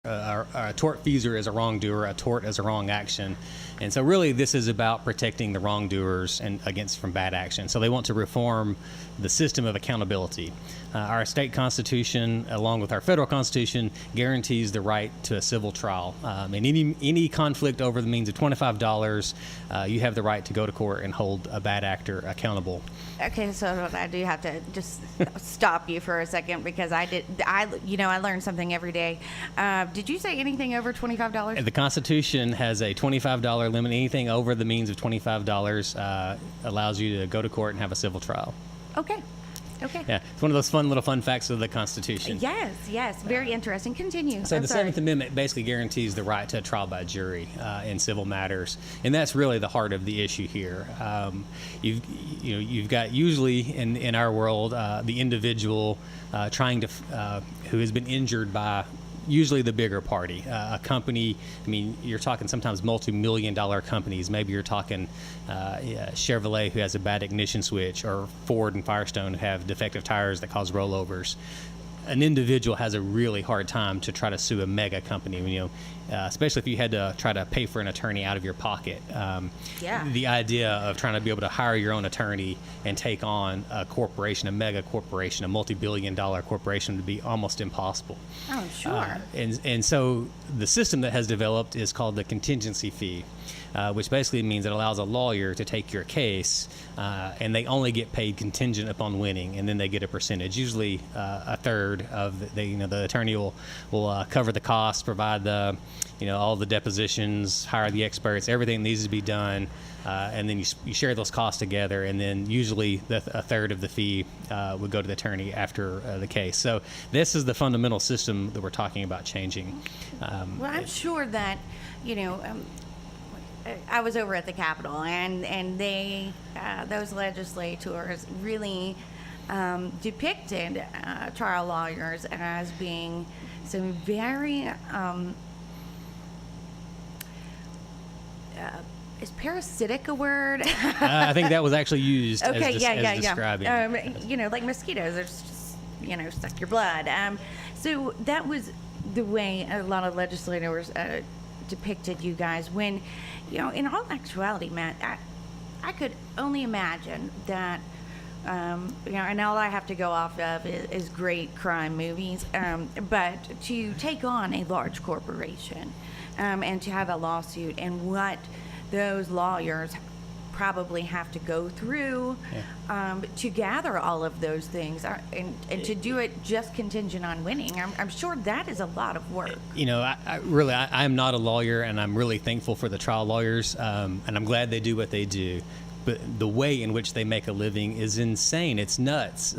A tortfeasor is a wrongdoer, a tort is a wrong action. And so really this is about protecting the wrongdoers and against from bad action. So they want to reform the system of accountability. Our state constitution, along with our federal constitution, guarantees the right to a civil trial. And any conflict over the means of $25, you have the right to go to court and hold a bad actor accountable. Okay, so I do have to just stop you for a second because I learn something every day. Did you say anything over $25? The Constitution has a $25 limit. Anything over the means of $25 allows you to go to court and have a civil trial. Okay. Yeah, it's one of those fun facts of the Constitution. Yes, very interesting. Continue. So the Seventh Amendment basically guarantees the right to a trial by jury in civil matters, and that's really the heart of the issue here. You've got usually in our world the individual trying to who has been injured by usually the bigger party, a company. I mean, you're talking sometimes multi-million-dollar companies. Maybe you're talking Chevrolet, who has a bad ignition switch, or Ford and Firestone who have defective tires that cause rollovers. An individual has a really hard time to try to sue a mega company, especially if you had to try to pay for an attorney out of your pocket. The idea of trying to be able to hire your own attorney and take on a corporation, a mega corporation, a multi-billion-dollar corporation would be almost impossible. Oh, sure. And so the system that has developed is called the contingency fee, which basically means it allows a lawyer to take your case, and they only get paid contingent upon winning, and then they get a percentage, usually a third of the attorney will cover the costs, provide the all the depositions, hire the experts, everything needs to be done, and then you share those costs together, and then usually a third of the fee would go to the attorney after the case. So this is the fundamental system that we're talking about changing. Well, I'm sure that I was over at the Capitol, and they those legislators really depicted trial lawyers as being some very is parasitic a word? I think that was actually used as describing. Like mosquitoes, they're just suck your blood. So that was the way a lot of legislators depicted you guys. When, in all actuality, Matt, I could only imagine that. And all I have to go off of is great crime movies. But to take on a large corporation and to have a lawsuit, and what those lawyers probably have to go through to gather all of those things, and to do it just contingent on winning, I'm sure that is a lot of work. I'm not a lawyer, and I'm really thankful for the trial lawyers, and I'm glad they do what they do. But the way in which they make a living is insane. It's nuts.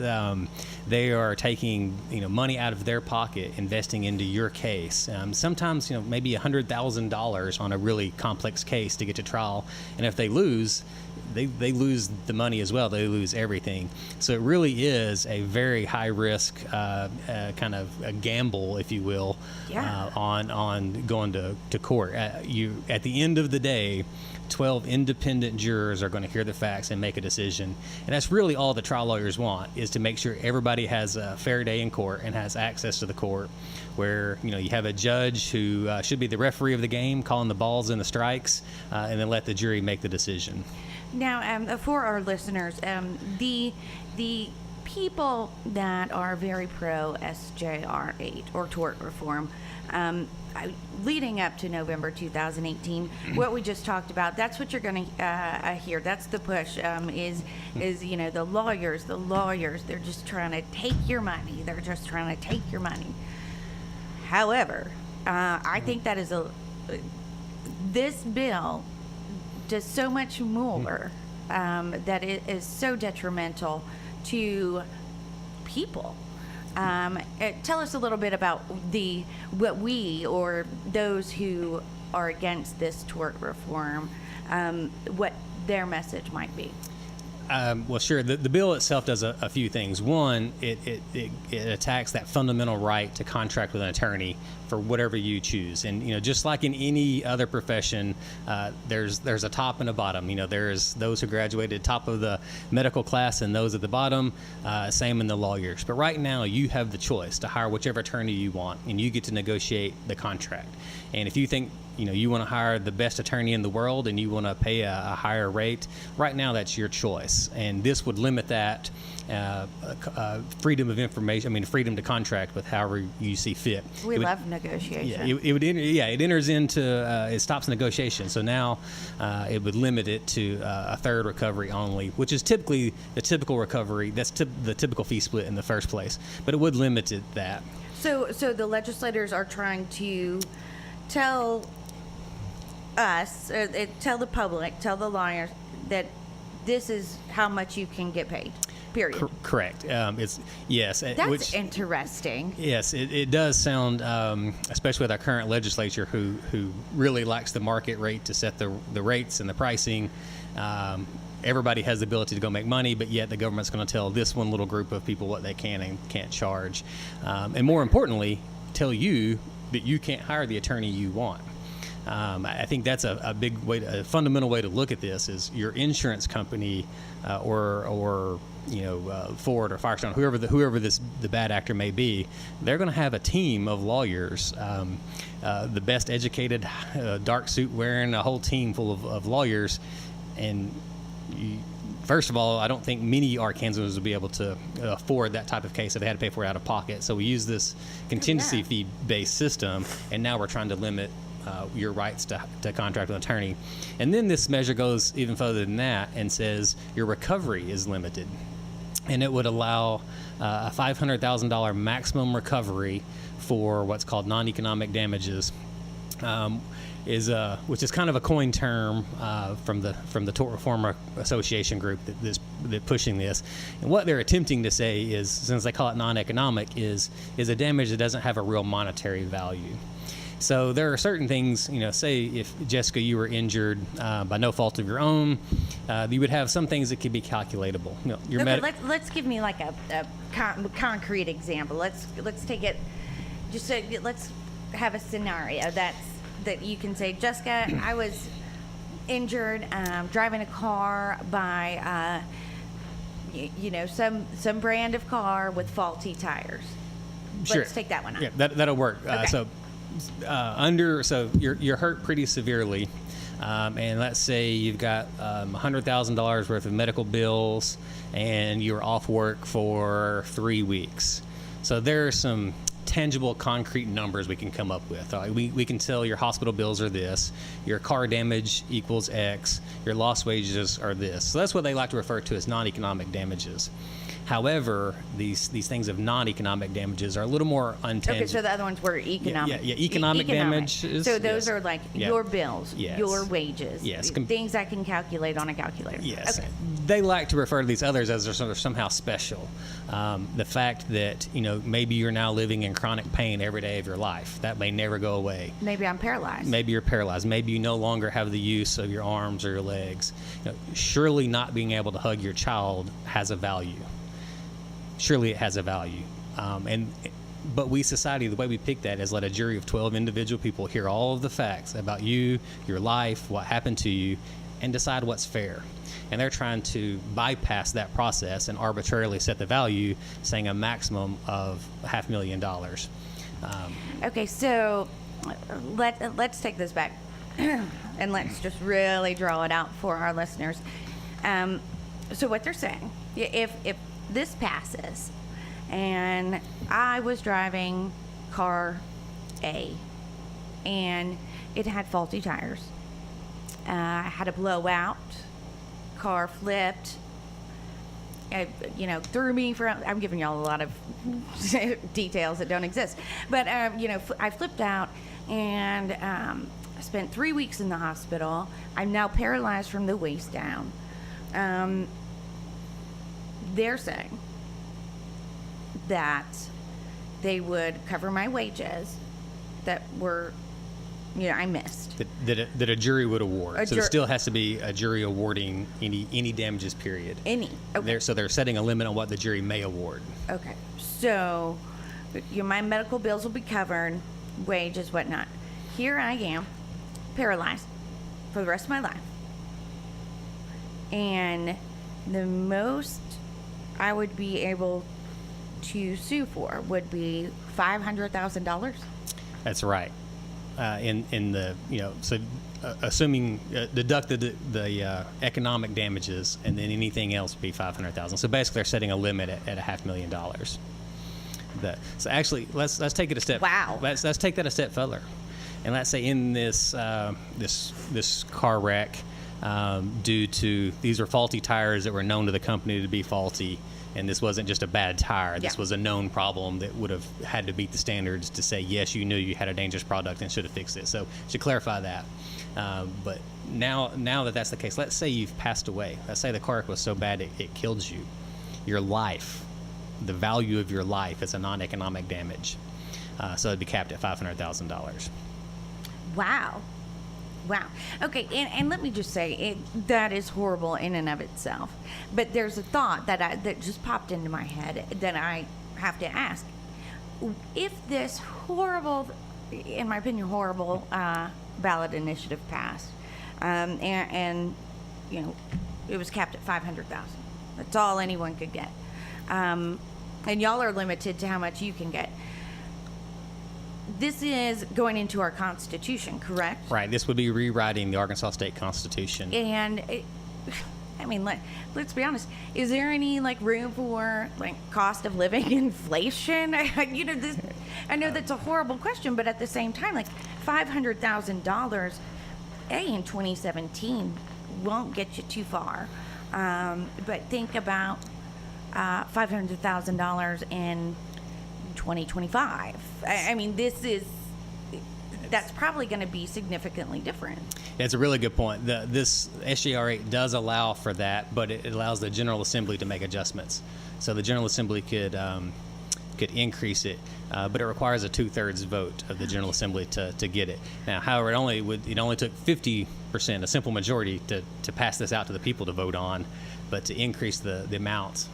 They are taking money out of their pocket, investing into your case. Sometimes maybe $100,000 on a really complex case to get to trial, and if they lose, they lose the money as well. They lose everything. So it really is a very high risk kind of a gamble, if you will, on going to court. At the end of the day, 12 independent jurors are going to hear the facts and make a decision. And that's really all the trial lawyers want, is to make sure everybody has a fair day in court and has access to the court, where you have a judge who should be the referee of the game, calling the balls and the strikes, and then let the jury make the decision. Now, for our listeners, the people that are very pro SJR 8 or tort reform, leading up to November 2018, what we just talked about, that's what you're going to hear. That's the push, is the lawyers, they're just trying to take your money. They're just trying to take your money. However, I think that is this bill does so much more, that it is so detrimental to people. Tell us a little bit about what we, or those who are against this tort reform, what their message might be. Well, sure. The bill itself does a few things. One, it attacks that fundamental right to contract with an attorney for whatever you choose. And just like in any other profession, there's a top and a bottom. There's those who graduated top of the medical class and those at the bottom. Same in the lawyers. But right now, you have the choice to hire whichever attorney you want, and you get to negotiate the contract. And if you think you want to hire the best attorney in the world and you want to pay a higher rate, right now that's your choice. And this would limit that freedom of information, freedom to contract with however you see fit. We love negotiation. Yeah, it enters into, it stops negotiation. So now it would limit it to a third recovery only, which is typically the typical recovery. That's the typical fee split in the first place. But it would limit it that. So the legislators are trying to tell us, tell the public, tell the lawyers that this is how much you can get paid. Period. Correct. It's yes. That's interesting. Yes, it does sound, especially with our current legislature, who really likes the market rate to set the rates and the pricing. Everybody has the ability to go make money, but yet the government's going to tell this one little group of people what they can and can't charge, and more importantly, tell you that you can't hire the attorney you want. I think that's a big way, a fundamental way to look at this is your insurance company or Ford or Firestone, whoever the bad actor may be, they're going to have a team of lawyers, the best educated, dark suit wearing, a whole team full of lawyers. And first of all, I don't think many Arkansans would be able to afford that type of case if they had to pay for it out of pocket. So we use this contingency fee-based system, and now we're trying to limit your rights to contract with an attorney. And then this measure goes even further than that and says your recovery is limited. And it would allow a $500,000 maximum recovery for what's called non-economic damages, which is kind of a coin term from the Tort Reform Association group that's pushing this. And what they're attempting to say is, since they call it non-economic, is a damage that doesn't have a real monetary value. So there are certain things, say if, Jessica, you were injured by no fault of your own, you would have some things that could be calculatable. Let's give me like a concrete example. Let's take it, let's have a scenario that you can say, Jessica, I was injured driving a car by, some brand of car with faulty tires. Sure. Let's take that one out. Yeah, that'll work. Okay. So you're hurt pretty severely, and let's say you've got $100,000 worth of medical bills, and you're off work for 3 weeks. So there are some tangible, concrete numbers we can come up with. We can tell your hospital bills are this, your car damage equals X, your lost wages are this. So that's what they like to refer to as non-economic damages. However, these things of non-economic damages are a little more untangible. Okay, so the other ones were economic. Yeah, economic damage. So those are like your bills, your wages, yes, things I can calculate on a calculator. Yes. Okay. They like to refer to these others as they're sort of somehow special. The fact that, maybe you're now living in chronic pain every day of your life. That may never go away. Maybe I'm paralyzed. Maybe you're paralyzed. Maybe you no longer have the use of your arms or your legs. Surely not being able to hug your child has a value. Surely it has a value. But we, society, the way we pick that is let a jury of 12 individual people hear all of the facts about you, your life, what happened to you, and decide what's fair. And they're trying to bypass that process and arbitrarily set the value, saying a maximum of $500,000. Okay, so let's take this back and let's just really draw it out for our listeners. So what they're saying, if this passes and I was driving car A and it had faulty tires, I had a blowout, car flipped, threw me from, I'm giving y'all a lot of details that don't exist, but I flipped out and I spent 3 weeks in the hospital. I'm now paralyzed from the waist down. They're saying that they would cover my wages that were, I missed. That a jury would award. So there still has to be a jury awarding any damages, period. Any. Okay. So they're setting a limit on what the jury may award. Okay. So my medical bills will be covered wages, whatnot. Here I am, paralyzed for the rest of my life. And the most I would be able to sue for would be $500,000. That's right. In the, so assuming deduct the economic damages, and then anything else would be $500,000. So basically, they're setting a limit at $500,000. So actually, let's take it a step. Wow. Let's take that a step further, and let's say in this this car wreck, due to these are faulty tires that were known to the company to be faulty. And this wasn't just a bad tire. This was a known problem that would have had to meet the standards to say, yes, you knew you had a dangerous product and should have fixed it. So should clarify that. But now that that's the case, let's say you've passed away. Let's say the car wreck was so bad it killed you. Your life, the value of your life is a non-economic damage. So it'd be capped at $500,000. Wow. Okay, and let me just say, that is horrible in and of itself. But there's a thought that just popped into my head that I have to ask. If this horrible, in my opinion, horrible ballot initiative passed, and it was capped at $500,000. That's all anyone could get. And y'all are limited to how much you can get. This is going into our Constitution, correct? Right. This would be rewriting the Arkansas State Constitution. And let's be honest. Is there any room for cost of living inflation? I know that's a horrible question, but at the same time, $500,000, in 2017 won't get you too far. But think about $500,000 in 2025. I mean, that's probably going to be significantly different. It's a really good point. This SJR 8 does allow for that, but it allows the General Assembly to make adjustments. So the General Assembly could increase it, but it requires a 2/3 vote of the General Assembly to get it. Now, however, it only took 50%, a simple majority, to pass this out to the people to vote on, but to increase the amount,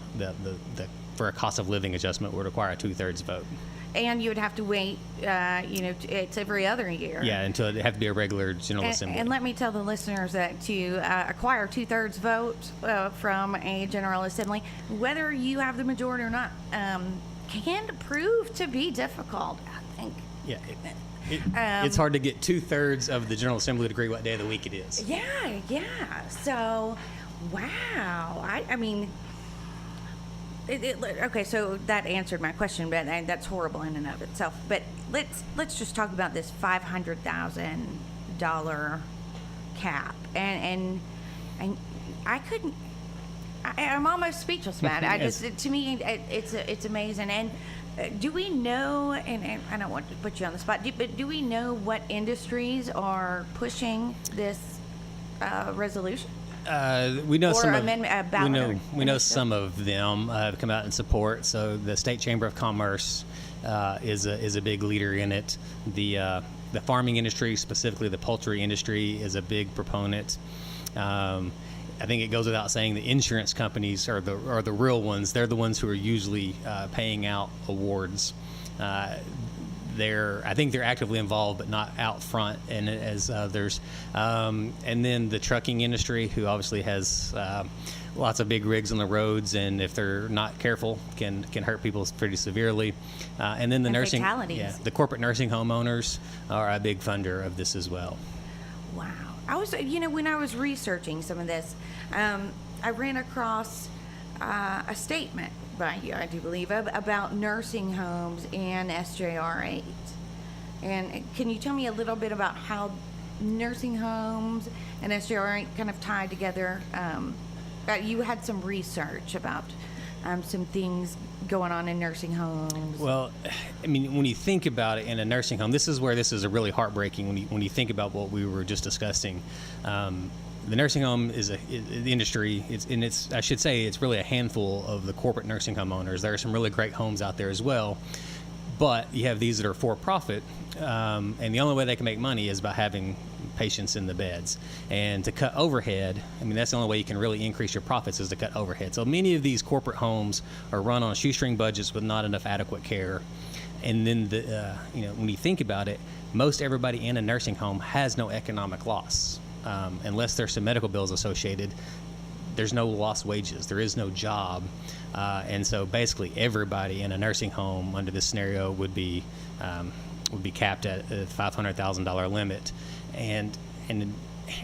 for a cost of living adjustment would require a 2/3 vote. And you would have to wait, it's every other year. Yeah, until it have to be a regular General Assembly. And let me tell the listeners that to acquire 2/3 vote from a General Assembly, whether you have the majority or not, can prove to be difficult, I think. Yeah, it's hard to get 2/3 of the General Assembly to agree what day of the week it is. Yeah. So, wow. I mean... okay, so that answered my question, but that's horrible in and of itself. But let's just talk about this $500,000 cap, and I couldn't. I'm almost speechless, Matt. To me, it's amazing. And do we know? And I don't want to put you on the spot, but do we know what industries are pushing this resolution? We know some of we know some of them have come out in support. So the State Chamber of Commerce is a big leader in it. The farming industry, specifically the poultry industry, is a big proponent. I think it goes without saying the insurance companies are the real ones. They're the ones who are usually paying out awards. I think they're actively involved, but not out front, and as others. And then the trucking industry, who obviously has lots of big rigs on the roads, and if they're not careful, can hurt people pretty severely. And then the nursing, fatalities. The corporate nursing home owners are a big funder of this as well. Wow. I was, when I was researching some of this, I ran across a statement by you, I do believe, about nursing homes and SJR 8. And can you tell me a little bit about how nursing homes and SJR 8 kind of tied together? You had some research about some things going on in nursing homes. Well, I mean, when you think about it in a nursing home, this is where this is a really heartbreaking when you think about what we were just discussing. The nursing home is the industry. I should say it's really a handful of the corporate nursing home owners. There are some really great homes out there as well, but you have these that are for profit, and the only way they can make money is by having patients in the beds. And to cut overhead, I mean, that's the only way you can really increase your profits is to cut overhead. So many of these corporate homes are run on shoestring budgets with not enough adequate care. And then when you think about it, most everybody in a nursing home has no economic loss, unless there's some medical bills associated. There's no lost wages. There is no job. And so basically everybody in a nursing home under this scenario would be capped at a $500,000 limit. And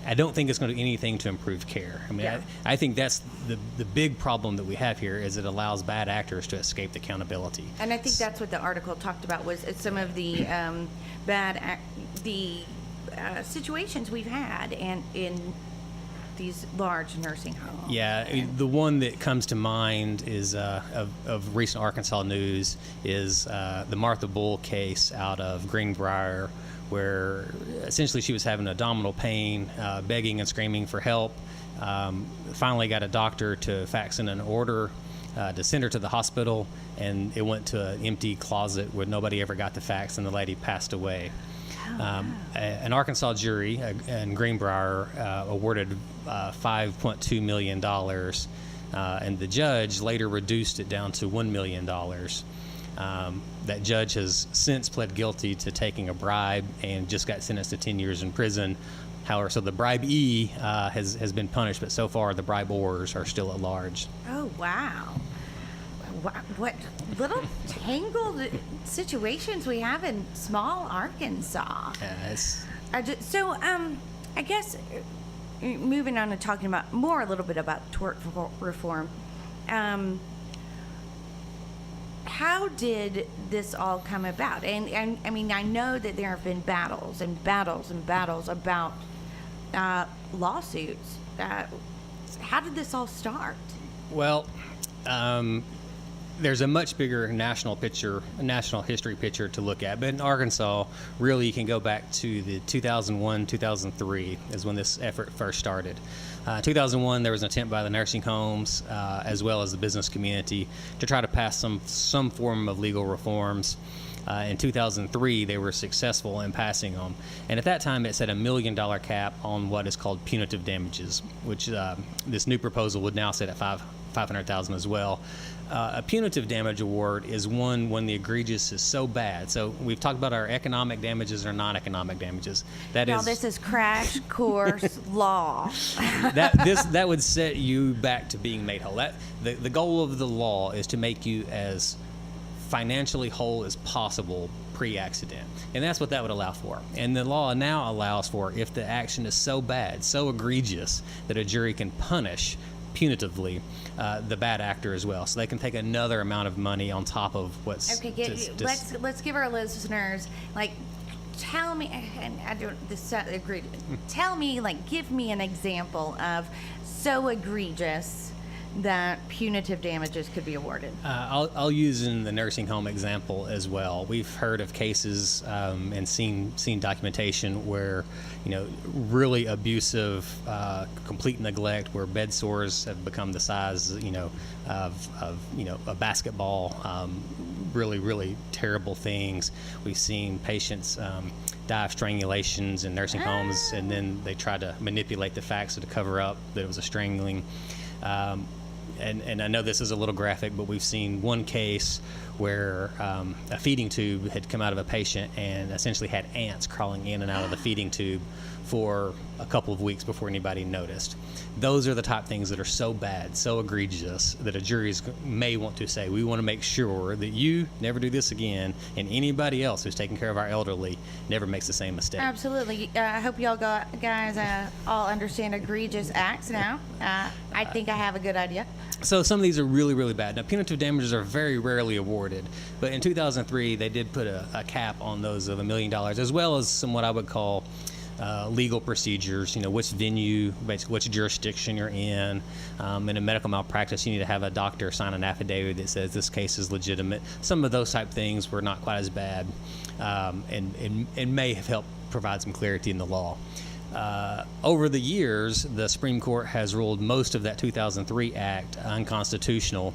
I don't think it's going to do anything to improve care. I mean, Yeah. I think that's the big problem that we have here is it allows bad actors to escape the accountability. And I think that's what the article talked about was some of the situations we've had and in these large nursing homes. Yeah, the one that comes to mind is of recent Arkansas news is the Martha Bull case out of Greenbrier, where essentially she was having abdominal pain, begging and screaming for help. Finally got a doctor to fax in an order to send her to the hospital, and it went to an empty closet where nobody ever got the fax, and the lady passed away. An Arkansas jury in Greenbrier awarded $5.2 million, and the judge later reduced it down to $1 million. That judge has since pled guilty to taking a bribe and just got sentenced to 10 years in prison. However, so the bribe-e has been punished, but so far the bribors are still at large. Oh, wow. What little tangled situations we have in small Arkansas. Yes. I guess moving on and talking about a little bit about tort reform. How did this all come about? And I mean, I know that there have been battles and battles and battles about lawsuits. How did this all start? Well, there's a much bigger national history picture to look at. But in Arkansas, really, you can go back to the 2001, 2003 is when this effort first started. 2001, there was an attempt by the nursing homes as well as the business community to try to pass some form of legal reforms. In 2003, they were successful in passing them. And at that time, it set $1 million cap on what is called punitive damages, which this new proposal would now set at $500,000 as well. A punitive damage award is one when the egregious is so bad. So we've talked about our economic damages or non-economic damages. This is crash course law. that would set you back to being made whole. The goal of the law is to make you as financially whole as possible pre-accident, and that's what that would allow for. And the law now allows for if the action is so bad, so egregious that a jury can punish punitively the bad actor as well, so they can take another amount of money on top of what's. Okay, let's give our listeners tell me, and I don't agree. Tell me, give me an example of so egregious that punitive damages could be awarded. I'll use in the nursing home example as well. We've heard of cases and seen documentation where really abusive, complete neglect, where bed sores have become the size of a basketball. Really terrible things. We've seen patients die of strangulations in nursing homes, and then they try to manipulate the facts to cover up that it was a strangling. And I know this is a little graphic, but we've seen one case where a feeding tube had come out of a patient and essentially had ants crawling in and out of the feeding tube for a couple of weeks before anybody noticed. Those are the type of things that are so bad, so egregious, that a jury may want to say, we want to make sure that you never do this again, and anybody else who's taking care of our elderly never makes the same mistake. Absolutely. I hope y'all guys all understand egregious acts now. I think I have a good idea. So some of these are really, really bad. Now, punitive damages are very rarely awarded, but in 2003, they did put a cap on those of $1 million, as well as some what I would call legal procedures, which venue, basically which jurisdiction you're in. In a medical malpractice, you need to have a doctor sign an affidavit that says this case is legitimate. Some of those type things were not quite as bad, and may have helped provide some clarity in the law. Over the years, the Supreme Court has ruled most of that 2003 Act unconstitutional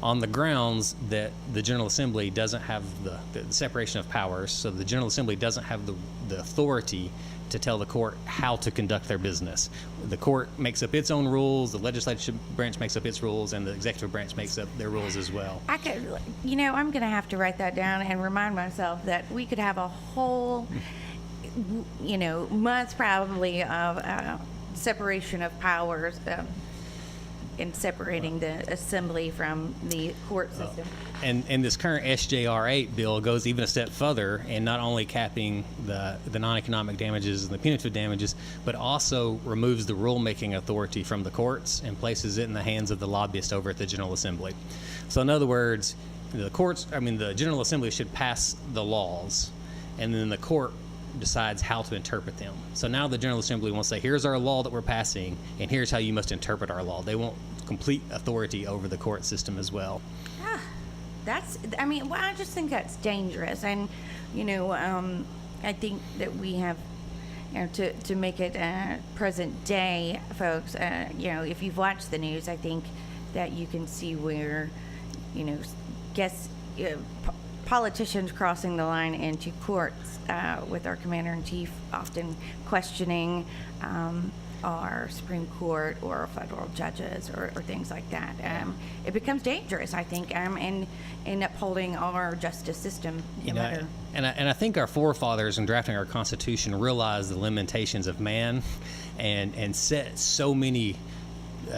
on the grounds that the General Assembly doesn't have the separation of powers. So the General Assembly doesn't have the authority to tell the court how to conduct their business. The court makes up its own rules, the legislative branch makes up its rules, and the executive branch makes up their rules as well. I'm going to have to write that down and remind myself that we could have a whole, month probably of separation of powers in separating the assembly from the court system. And this current SJR 8 bill goes even a step further in not only capping the non-economic damages and the punitive damages, but also removes the rulemaking authority from the courts and places it in the hands of the lobbyists over at the General Assembly. So in other words, the General Assembly should pass the laws, and then the court decides how to interpret them. So now the General Assembly won't say, here's our law that we're passing, and here's how you must interpret our law. They want complete authority over the court system as well. I just think that's dangerous. And, I think that we have, to make it present day, folks, if you've watched the news, I think that you can see where, politicians crossing the line into courts with our commander-in-chief often questioning our Supreme Court or federal judges or things like that. It becomes dangerous, I think, in upholding our justice system. And I think our forefathers in drafting our Constitution realized the limitations of man and set so many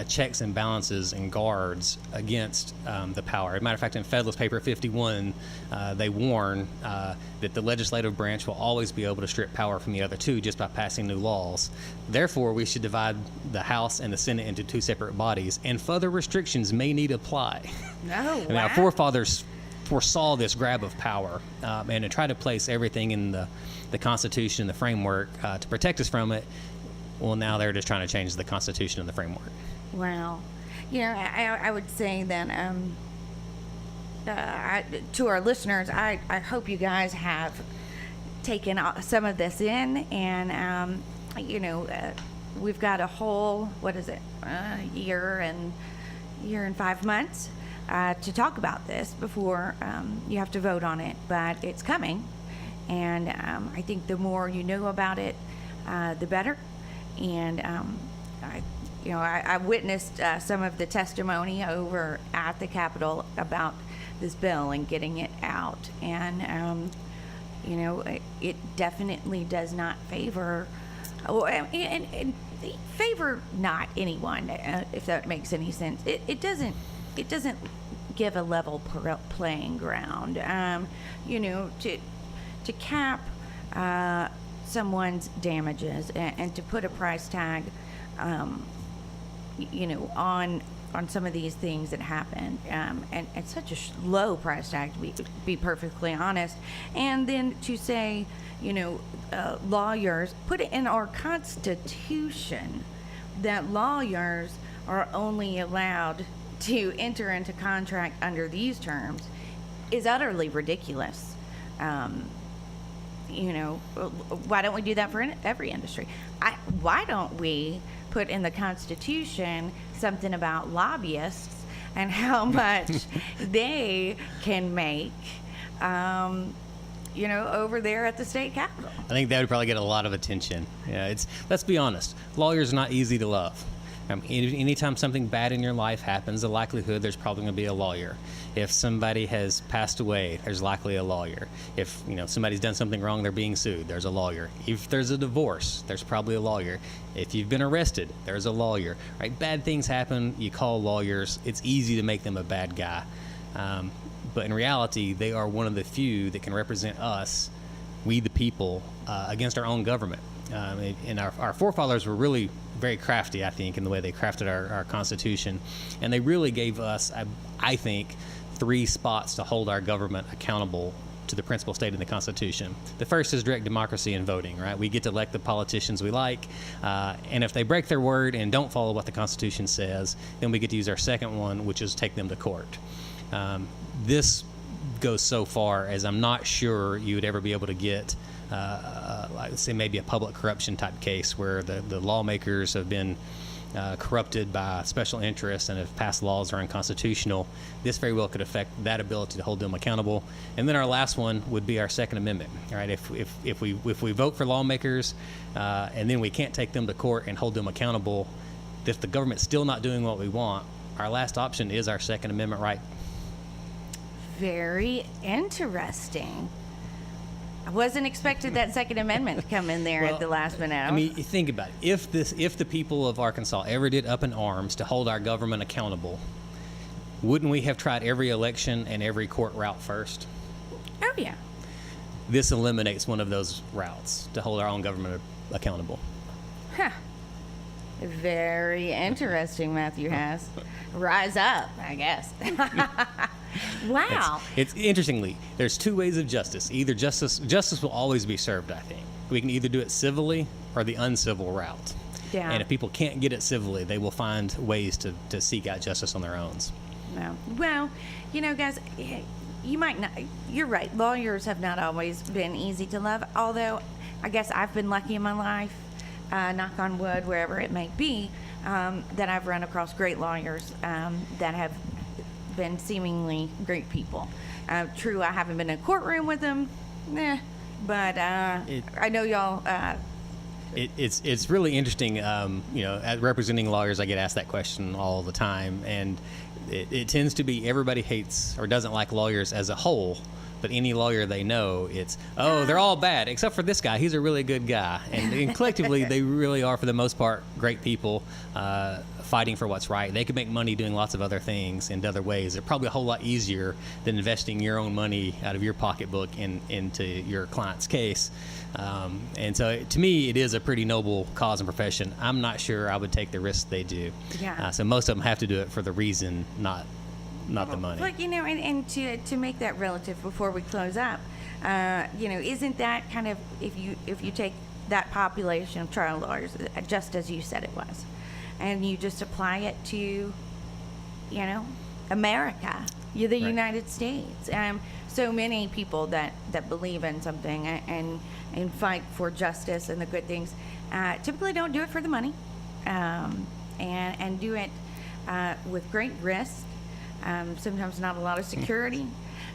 checks and balances and guards against the power. As a matter of fact, in Federalist Paper 51, they warn that the legislative branch will always be able to strip power from the other two just by passing new laws. Therefore, we should divide the House and the Senate into two separate bodies, and further restrictions may need apply. Our forefathers foresaw this grab of power and to try to place everything in the Constitution, the framework, to protect us from it. Well, now they're just trying to change the Constitution and the framework. Wow. I would say that to our listeners, I hope you guys have taken some of this in, and we've got a whole year and 5 months to talk about this before you have to vote on it, but it's coming, and I think the more you know about it, the better. And I witnessed some of the testimony over at the Capitol about this bill and getting it out, and it definitely does not favor, and favor not anyone, if that makes any sense. It doesn't give a level playing ground. To cap someone's damages and to put a price tag, on some of these things that happen, and such a low price tag, to be perfectly honest. And then to say, lawyers, put it in our Constitution that lawyers are only allowed to enter into contract under these terms is utterly ridiculous. Why don't we do that for every industry? Why don't we put in the Constitution something about lobbyists and how much they can make, over there at the state capitol? I think that would probably get a lot of attention. Let's be honest, lawyers are not easy to love. Anytime something bad in your life happens, the likelihood there's probably going to be a lawyer. If somebody has passed away, there's likely a lawyer. If somebody's done something wrong, they're being sued, there's a lawyer. If there's a divorce, there's probably a lawyer. If you've been arrested, there's a lawyer. Right? Bad things happen, you call lawyers. It's easy to make them a bad guy. But in reality, they are one of the few that can represent us, we the people, against our own government. And our forefathers were really very crafty, I think, in the way they crafted our Constitution. And they really gave us, I think, 3 spots to hold our government accountable to the principle stated in the Constitution. The first is direct democracy and voting, right? We get to elect the politicians we like, and if they break their word and don't follow what the Constitution says, then we get to use our second one, which is take them to court. This goes so far as I'm not sure you would ever be able to get like say maybe a public corruption type case where the lawmakers have been corrupted by special interests and have passed laws are unconstitutional, this very well could affect that ability to hold them accountable. And then our last one would be our Second Amendment. All right, if we vote for lawmakers and then we can't take them to court and hold them accountable, if the government's still not doing what we want, our last option is our Second Amendment right. Very interesting. I wasn't expected that Second Amendment to come in there at the last minute. I mean, think about it. If the people of Arkansas ever did up in arms to hold our government accountable, wouldn't we have tried every election and every court route first? Oh, yeah. This eliminates one of those routes to hold our own government accountable. Huh. Very interesting, Matthew Haas. Rise up, I guess. Wow. It's interestingly, there's two ways of justice. Either justice will always be served, I think. We can either do it civilly or the uncivil route. Yeah. And if people can't get it civilly, they will find ways to seek out justice on their own. No. Well, guys, you might not, you're right. Lawyers have not always been easy to love, although I guess I've been lucky in my life, knock on wood, wherever it may be, that I've run across great lawyers that have been seemingly great people. True, I haven't been in a courtroom with them, but I know y'all. It's really interesting. As representing lawyers, I get asked that question all the time, and it tends to be everybody hates or doesn't like lawyers as a whole. But any lawyer they know, it's, they're all bad, except for this guy. He's a really good guy. And collectively, they really are, for the most part, great people fighting for what's right. They could make money doing lots of other things in other ways. They're probably a whole lot easier than investing your own money out of your pocketbook into your client's case. And so, to me, it is a pretty noble cause and profession. I'm not sure I would take the risks they do. Yeah. So most of them have to do it for the reason, not the money. But and to make that relative before we close up, isn't that kind of, if you take that population of trial lawyers, just as you said it was, and you just apply it to, America, the Right. United States, so many people that believe in something and fight for justice and the good things, typically don't do it for the money, and do it with great risk. Sometimes not a lot of security,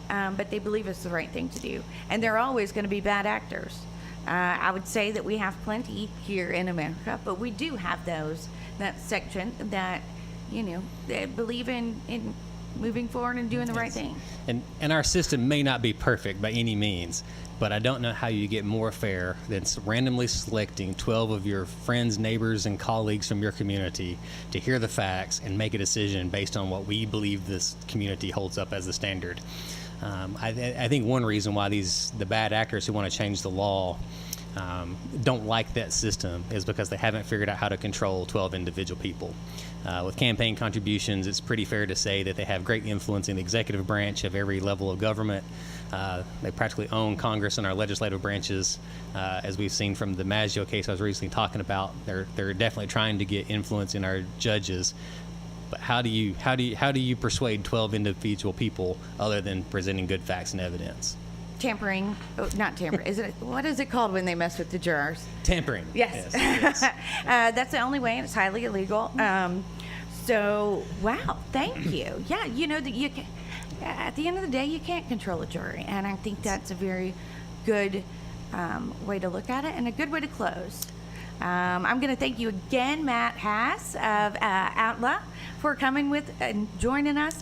but they believe it's the right thing to do. And there are always going to be bad actors. I would say that we have plenty here in America, but we do have that section that, that believe in moving forward and doing the right thing. And our system may not be perfect by any means, but I don't know how you get more fair than randomly selecting 12 of your friends, neighbors, and colleagues from your community to hear the facts and make a decision based on what we believe this community holds up as the standard. I think one reason why the bad actors who want to change the law don't like that system is because they haven't figured out how to control 12 individual people. With campaign contributions, it's pretty fair to say that they have great influence in the executive branch of every level of government. They practically own Congress and our legislative branches, as we've seen from the Maggio case I was recently talking about. They're definitely trying to get influence in our judges. But how do you persuade 12 individual people other than presenting good facts and evidence? Tampering, not tampering. What is it called when they mess with the jurors? Tampering. Yes. Yes. That's the only way, and it's highly illegal. So, wow, thank you. Yeah, that you can, at the end of the day, you can't control a jury, and I think that's a very good way to look at it and a good way to close. I'm going to thank you again, Matt Haas of Outlaw, for coming with and joining us.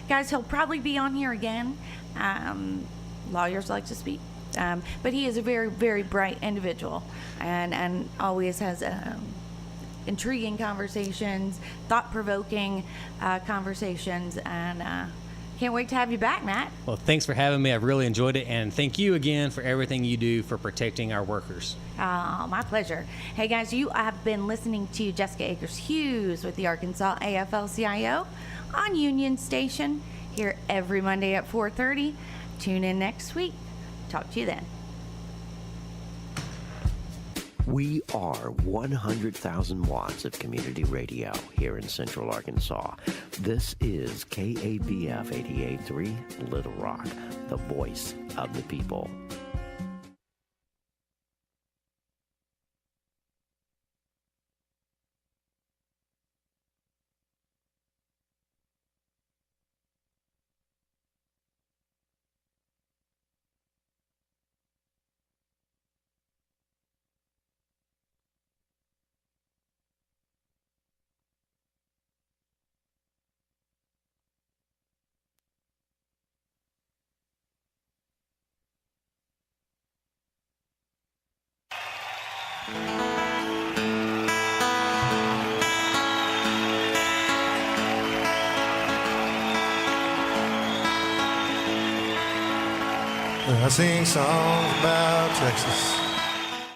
Guys, he'll probably be on here again. Lawyers like to speak. But he is a very, very bright individual and always has intriguing conversations, thought-provoking conversations, and can't wait to have you back, Matt. Well, thanks for having me. I've really enjoyed it, and thank you again for everything you do for protecting our workers. Oh, my pleasure. Hey, guys, you have been listening to Jessica Akers-Hughes with the Arkansas AFL-CIO on Union Station here every Monday at 4:30. Tune in next week. Talk to you then. We are 100,000 watts of community radio here in Central Arkansas. This is KABF 88.3 Little Rock, the voice of the people. I sing songs about Texas.